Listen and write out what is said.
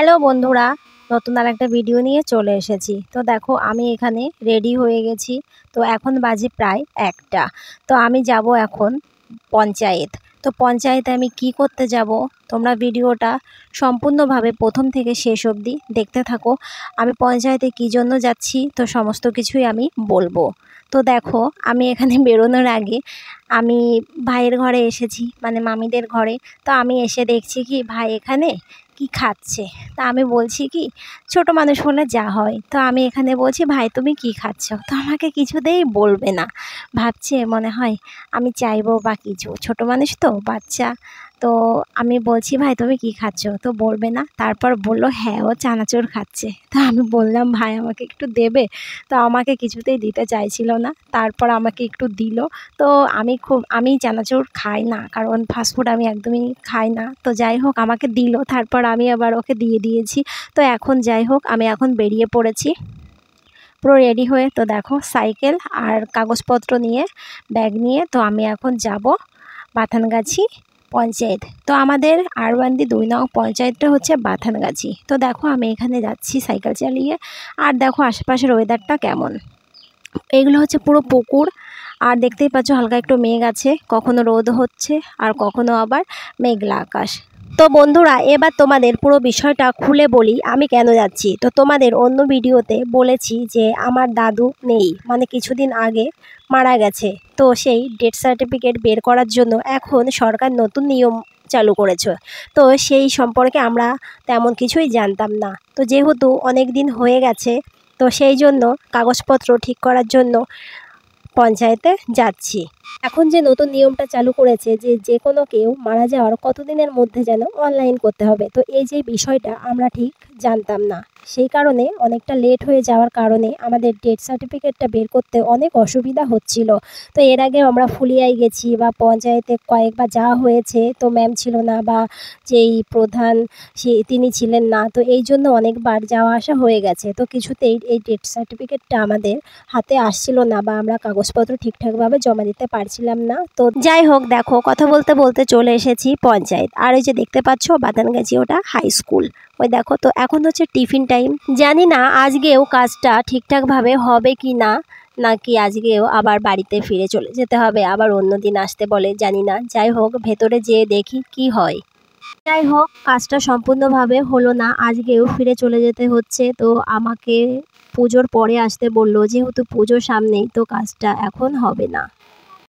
Hello বন্ধুরা, নতুন আর একটা ভিডিও নিয়ে চলে এসেছি। তো দেখো আমি এখানে রেডি হয়ে গেছি। তো এখন বাজে প্রায় 1টা। তো আমি যাব এখন পঞ্চায়েত। তো পঞ্চায়েতে আমি কি করতে যাব, তোমরা ভিডিওটা সম্পূর্ণভাবে প্রথম থেকে শেষ অবধি দেখতে থাকো। আমি পঞ্চায়েতে কী জন্য যাচ্ছি তো সমস্ত কিছুই আমি বলবো। তো দেখো আমি এখানে বেরোনোর আগে আমি ভাইয়ের ঘরে এসেছি, মানে মামিদের ঘরে। তো আমি এসে দেখছি কি ভাই এখানে কি খাচ্ছে। তা আমি বলছি কি, ছোট মানুষ হলে যা হয়, তো আমি এখানে বলছি ভাই তুমি কি খাচ্ছ, তো আমাকে কিছুতেই বলবে না। ভাবছে মনে হয় আমি চাইবো বা কিছু, ছোট মানুষ তো বাচ্চা। তো আমি বলছি ভাই তুমি কি খাচ্ছ, তো বলবে না। তারপর বলল হ্যাঁ ও চানাচুর খাচ্ছে। তো আমি বললাম ভাই আমাকে একটু দেবে, তো আমাকে কিছুতেই দিতে চাইছিল না। তারপর আমাকে একটু দিল। তো আমি চানাচুর খাই না, কারণ ফাস্টফুড আমি একদমই খাই না। তো যাই হোক আমাকে দিল, তারপর আমি আবার ওকে দিয়ে দিয়েছি। তো এখন যাই হোক আমি এখন বেরিয়ে পড়েছি পুরো রেডি হয়ে। তো দেখো সাইকেল আর কাগজপত্র নিয়ে, ব্যাগ নিয়ে, তো আমি এখন যাব বাথানগাছি পঞ্চায়েত। তো আমাদের আরবান্দি 2 নং পঞ্চায়েতটা হচ্ছে বাথানগাছি। তো দেখো আমি এখানে যাচ্ছি সাইকেল চালিয়ে। আর দেখো আশেপাশের ওয়েদারটা কেমন। এগুলো হচ্ছে পুরো পুকুর। আর দেখতেই পাচ্ছ হালকা একটু মেঘ আছে, কখনো রোদ হচ্ছে আর কখনো আবার মেঘলা আকাশ। তো বন্ধুরা এবার তোমাদের পুরো বিষয়টা খুলে বলি আমি কেন যাচ্ছি। তো তোমাদের অন্য ভিডিওতে বলেছি যে আমার দাদু নেই, মানে কিছুদিন আগে মারা গেছে। তো সেই ডেথ সার্টিফিকেট বের করার জন্য এখন সরকার নতুন নিয়ম চালু করেছে। তো সেই সম্পর্কে আমরা তেমন কিছুই জানতাম না। তো যেহেতু অনেক দিন হয়ে গেছে, তো সেই জন্য কাগজপত্র ঠিক করার জন্য পঞ্চায়েতে যাচ্ছি। এখন যে নতুন নিয়মটা চালু করেছে যে যে কোনো কেউ মারা যাওয়ার কতদিনের মধ্যে যেন অনলাইন করতে হবে, তো এই যে বিষয়টা আমরা ঠিক জানতাম না। সেই কারণে অনেকটা লেট হয়ে যাওয়ার কারণে আমাদের ডেথ সার্টিফিকেটটা বের করতে অনেক অসুবিধা হচ্ছিল। তো এর আগে আমরা ফুলিয়ায় গেছি বা পঞ্চায়েতে কয়েকবার যাওয়া হয়েছে, তো ম্যাম ছিল না বা যেই প্রধান তিনি ছিলেন না। তো এই জন্য অনেকবার যাওয়া আসা হয়ে গেছে। তো কিছুতেই এই ডেথ সার্টিফিকেটটা আমাদের হাতে আসছিল না বা আমরা কাগজপত্র ঠিকঠাকভাবে জমা দিতে পারছিলাম না। তো যাই হোক দেখো কথা বলতে বলতে চলে এসেছি পঞ্চায়েত। আর ওই যে দেখতে পাচ্ছ বাতানগাছি, ওটা হাই স্কুল। ওই দেখো, তো এখন হচ্ছে টিফিন টাইম। জানি না আজকেও কাজটা ঠিকঠাকভাবে হবে কি না, নাকি আজকেও আবার বাড়িতে ফিরে চলে যেতে হবে, আবার অন্য দিন আসতে বলে, জানি না। যাই হোক ভেতরে যেয়ে দেখি কি হয়। যাই হোক কাজটা সম্পূর্ণভাবে হলো না, আজকেও ফিরে চলে যেতে হচ্ছে। তো আমাকে পুজোর পরে আসতে বললো, যেহেতু পুজোর সামনেই, তো কাজটা এখন হবে না।